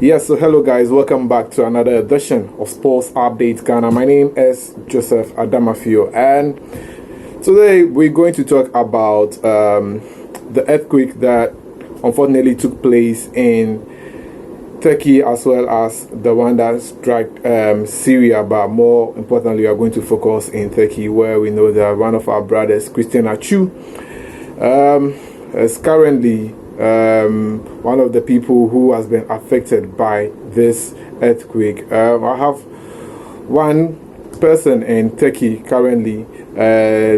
Yes, so hello guys, welcome back to another edition of Sports Update Ghana. My name is Joseph Adamafio, and today we're going to talk about the earthquake that unfortunately took place in Turkey, as well as the one that struck Syria. But more importantly, we are going to focus in Turkey, where we know that one of our brothers, Christian Atsu, is currently one of the people who has been affected by this earthquake. I have one person in Turkey currently.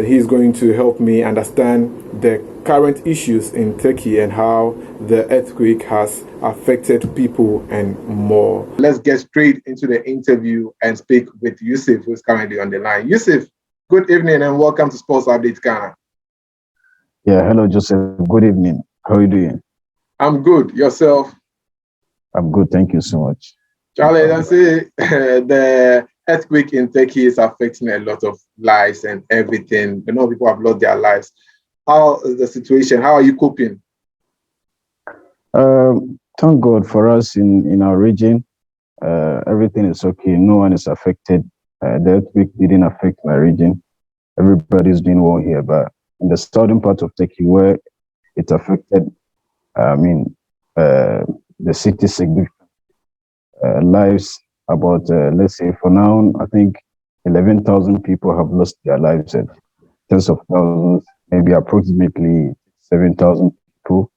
He's going to help me understand the current issues in Turkey and how the earthquake has affected people and more. Let's get straight into the interview and speak with Yusuf, who's currently on the line. Yusuf, good evening and welcome to Sports Update Ghana. Yeah, hello, Joseph. Good evening. How are you doing? I'm good. Yourself? I'm good. Thank you so much. Charlie, I say the earthquake in Turkey is affecting a lot of lives and everything. A lot of people have lost their lives. How is the situation? How are you coping? Thank God for us in our region. Everything is okay. No one is affected. The earthquake didn't affect my region. Everybody's doing well here. But in the southern part of Turkey, where it affected, the city significant lives. About let's say for now, I think 11,000 people have lost their lives, and tens of thousands, maybe approximately 7,000 people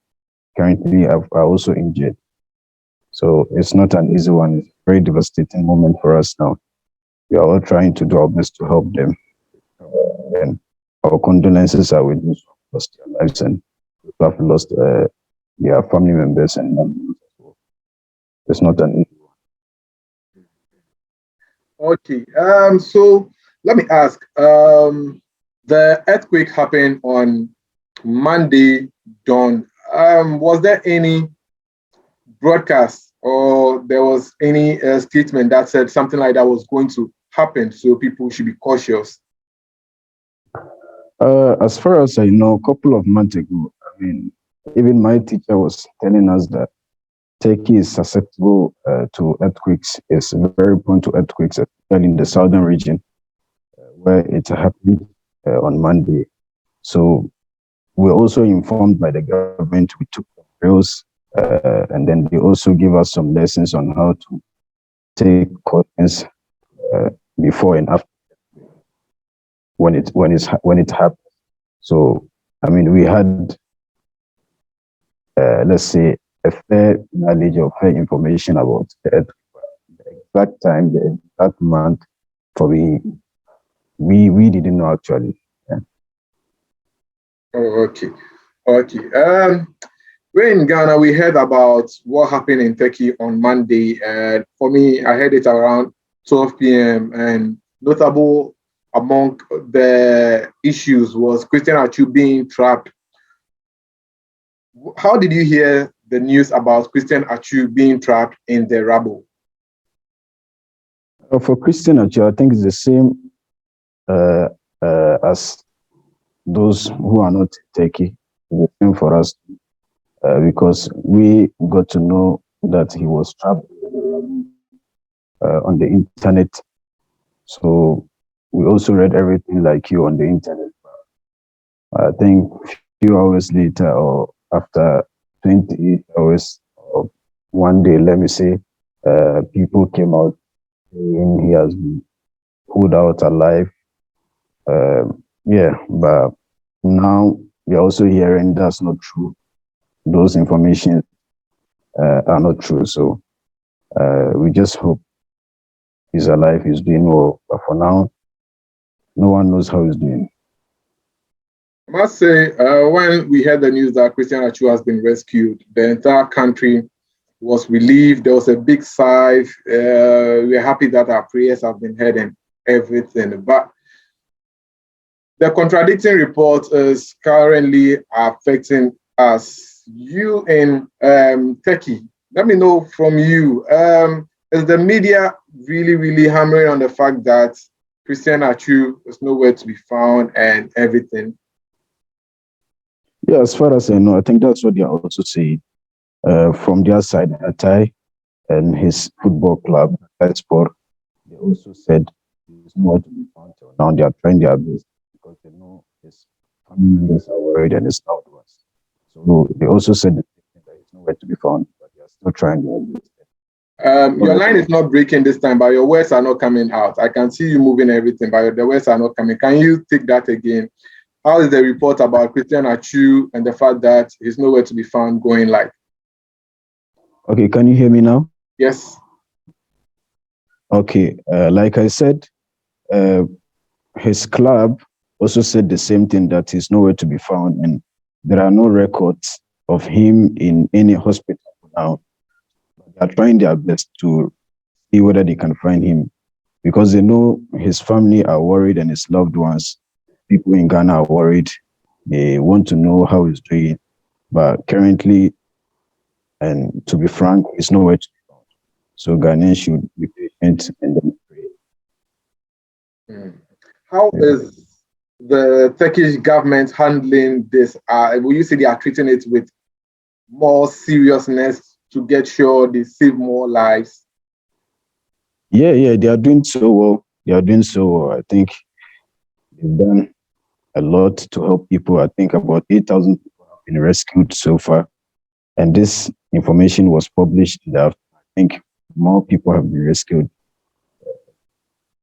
currently are also injured. So it's not an easy one. It's a very devastating moment for us now. We are all trying to do our best to help them. And our condolences are with those who have lost their lives and who have lost their family members and loved ones as well. It's not an easy one. Okay. So let me ask. The earthquake happened on Monday dawn. Was there any broadcast or there was any statement that said something like that was going to happen, so people should be cautious? As far as I know, a couple of months ago, even my teacher was telling us that Turkey is susceptible to earthquakes. It's very prone to earthquakes, especially in the southern region, where it happened on Monday. So we're also informed by the government. We took drills, and then they also give us some lessons on how to take cautions before and after when it happens. So we had let's say a fair knowledge or fair information about the exact time, the exact month. For we didn't know actually. Yeah. Oh, okay. We're in Ghana. We heard about what happened in Turkey on Monday, and for me, I heard it around 12 p.m. And notable among the issues was Christian Atsu being trapped. How did you hear the news about Christian Atsu being trapped in the rubble? For Christian Atsu, I think it's the same as those who are not Turkey. It's the same for us because we got to know that he was trapped on the internet. So we also read everything like you on the internet. I think a few hours later or after 28 hours or one day, let me say, people came out saying he has been pulled out alive. But now we're also hearing that's not true. Those information are not true. So we just hope he's alive, he's doing well. But for now, no one knows how he's doing. I must say, when we heard the news that Christian Atsu has been rescued, the entire country was relieved. There was a big sigh. We're happy that our prayers have been heard and everything. But the contradicting report is currently affecting us. You in Turkey, let me know from you. Is the media really hammering on the fact that Christian Atsu is nowhere to be found and everything? Yeah, as far as I know, I think that's what they are also saying from their side. and his football club, Sport, they also said he's nowhere to be found till now. They are trying their best because they know his family members are worried and his loved ones. So they also said that he's nowhere to be found, but they are still trying their best. Your line is not breaking this time, but your words are not coming out. I can see you moving everything, but the words are not coming. Can you take that again? How is the report about Christian Atsu and the fact that he's nowhere to be found going like? Okay, can you hear me now? Yes. Okay, like I said, his club also said the same thing, that he's nowhere to be found, and there are no records of him in any hospital now. They are trying their best to see whether they can find him, because they know his family are worried and his loved ones, people in Ghana, are worried. They want to know how he's doing, but currently, and to be frank, he's nowhere to be found. So Ghanaians should be patient and then pray. How is the Turkish government handling this? Will you say they are treating it with more seriousness to get sure they save more lives? Yeah, they are doing so well. They are doing so well. I think they've done a lot to help people. I think about 8,000 people have been rescued so far. And this information was published that I think more people have been rescued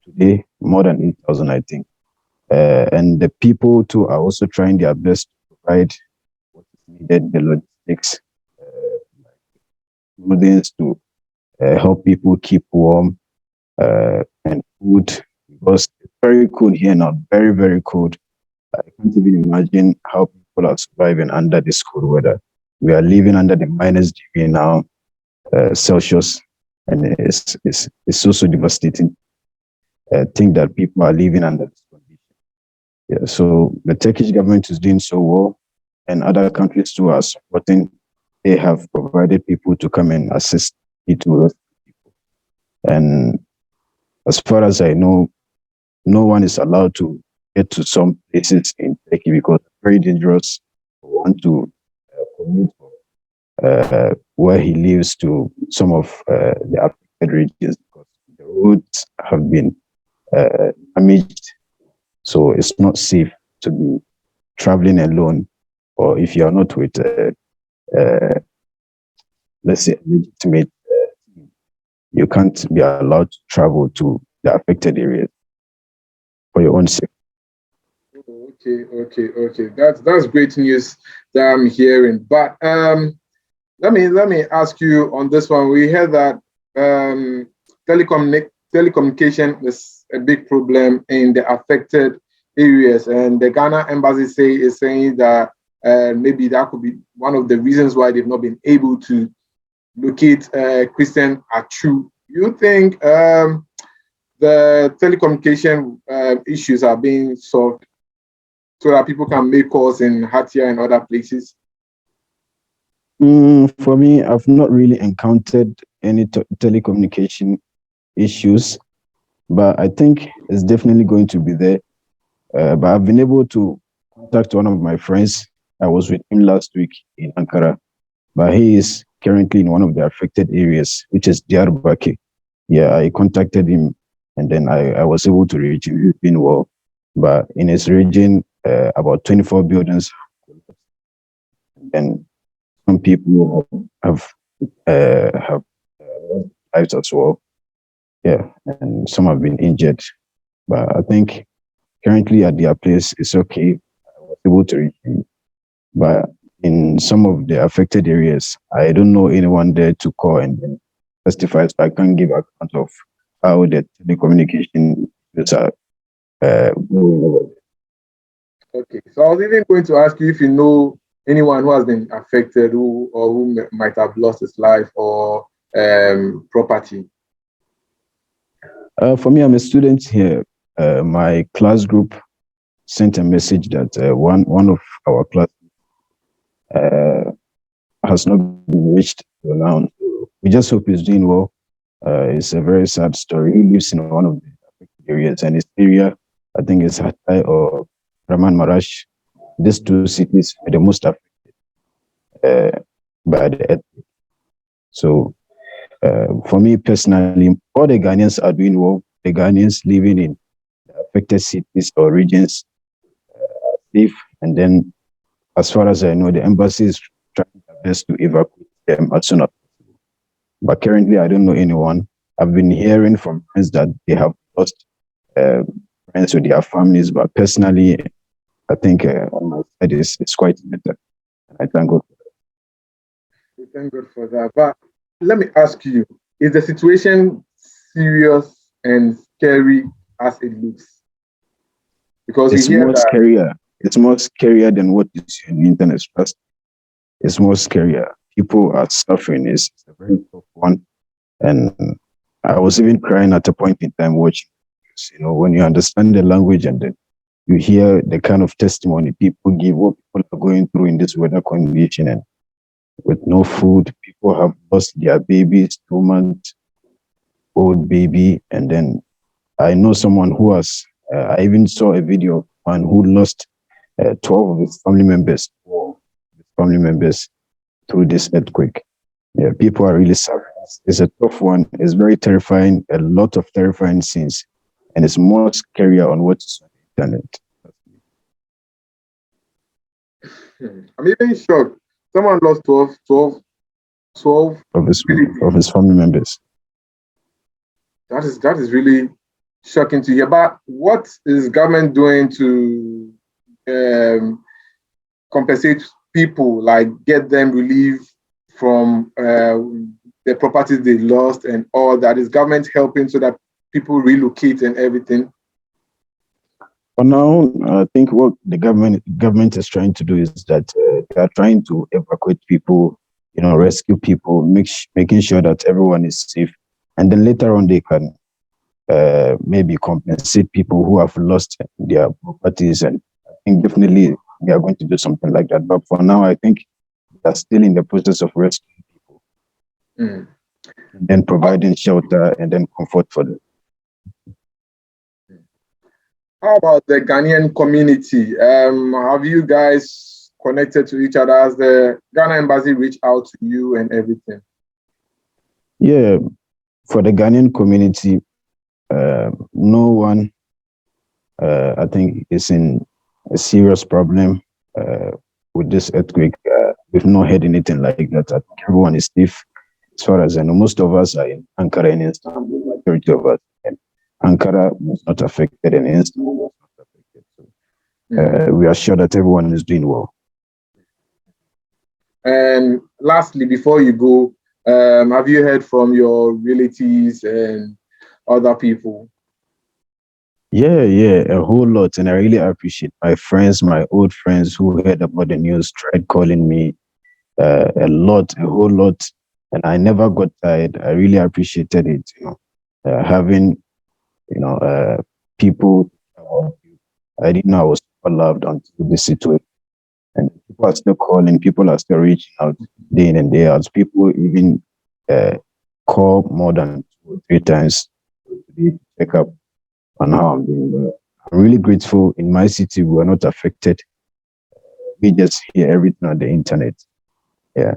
today, more than 8,000, I think. And the people too are also trying their best to provide what is needed, the logistics, clothing to help people keep warm, and food, because it's very cold here now, very, very cold. I can't even imagine how people are surviving under this cold weather. We are living under the -degree now, Celsius, and it's so devastating. Think that people are living under this condition. Yeah, so the Turkish government is doing so well, and other countries too are supporting. They have provided people to come and assist people. And as far as I know, no one is allowed to get to some places in Turkey because it's very dangerous for one to commute where he lives to some of the affected regions, because the roads have been damaged. So it's not safe to be traveling alone, or if you are not with, let's say, a legitimate team, you can't be allowed to travel to the affected areas for your own safety. Okay. That's great news that I'm hearing. But let me ask you on this one. We heard that telecommunication is a big problem in the affected areas, and the Ghana embassy is saying that maybe that could be one of the reasons why they've not been able to locate Christian Atsu. You think the telecommunication issues are being solved so that people can make calls in Hatia and other places? For me, I've not really encountered any telecommunication issues, but I think it's definitely going to be there. But I've been able to contact one of my friends. I was with him last week in Ankara, but he is currently in one of the affected areas, which is Diyarbakir. Yeah, I contacted him, and then I was able to reach him. He's been well, but in his region, about 24 buildings, and some people have lost lives as well. Yeah, and some have been injured. But I think currently at their place, it's okay. I was able to reach him. But in some of the affected areas, I don't know anyone there to call and then testify. So I can't give account of how the telecommunication are going over there. Okay, so I was even going to ask you if you know anyone who has been affected who might have lost his life or property. For me, I'm a student here. My class group sent a message that one of our class has not been reached till now. We just hope he's doing well. It's a very sad story. He lives in one of the affected areas, and his area, I think, is Hatay or Raman Marash. These two cities are the most affected by the earthquake. So For me personally, all the Ghanaians are doing well. The Ghanaians living in affected cities or regions are safe. And then, as far as I know, the embassy is trying their best to evacuate them as soon as possible. But currently, I don't know anyone. I've been hearing from friends that they have lost uh, friends with their families. But personally, I think on my side, it's quite better. I thank God. We thank God for that. But let me ask you, is the situation serious and scary as it looks? Because we It's hear more that. scarier. It's more scarier than what you see on the internet. Trust. It's more scarier. People are suffering. It's a very tough one. And I was even crying at a point in time watching this. You know, when you understand the language and then you hear the kind of testimony people give, what people are going through in this weather condition and with no food, people have lost their babies, 2 months old baby. And then I know someone who has, I even saw a video of one who lost 12 of his family members, through this earthquake. Yeah, people are really suffering. It's a tough one. It's very terrifying, a lot of terrifying scenes. And it's more scarier on what's on the internet. I'm even shocked. Someone lost 12 Of his family members. That is really shocking to hear. But what is government doing to compensate people, like get them relief from the properties they lost and all that? Is government helping so that people relocate and everything? For now, I think what the government is trying to do is that they are trying to evacuate people, rescue people, making sure that everyone is safe, and then later on they can maybe compensate people who have lost their properties. And I think definitely they are going to do something like that. But for now, I think they are still in the process of rescuing people, and then providing shelter and then comfort for them. How about the Ghanaian community? Have you guys connected to each other? Has the Ghana embassy reached out to you and everything? Yeah, for the Ghanaian community, no one, I think, is in a serious problem with this earthquake. We've not heard anything like that. I think everyone is safe. As far as I know, most of us are in Ankara and Istanbul. Majority of us in Ankara was not affected, and Istanbul was not affected. So we are sure that everyone is doing well. And lastly, before you go, have you heard from your relatives and other people? Yeah, a whole lot. And I really appreciate my friends, my old friends who heard about the news, tried calling me a whole lot. And I never got tired. I really appreciated it, having, people. I didn't know I was super loved until this situation. And people are still calling, people are still reaching out day in and day out. People even call more than 2 or 3 times to check up on how I'm doing. I'm really grateful. In my city, we are not affected. We just hear everything on the internet. Yeah.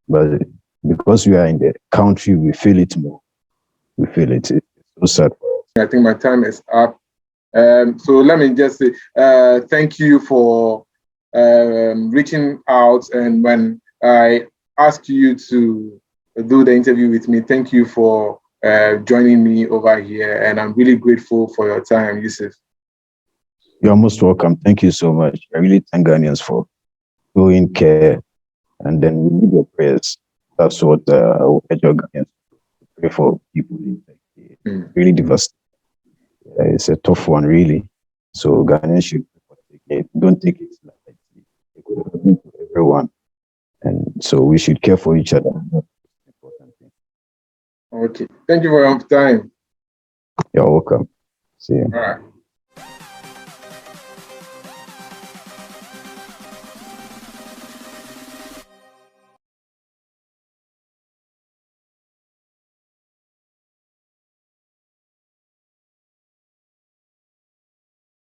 But because we are in the country, we feel it more. We feel it. It's so sad for us. I think my time is up. So let me just say thank you for reaching out. And when I asked you to do the interview with me, thank you for joining me over here. And I'm really grateful for your time, Yusuf. You're most welcome. Thank you so much. I really thank Ghanaians for showing care. And then we need your prayers. That's what I will urge Ghanaians to pray for people in really devastated. It's a tough one, really. So Ghanaians should don't take it lightly. It could happen to everyone. And so we should care for each other. Okay. Thank you for your time. You're welcome. See you. All right.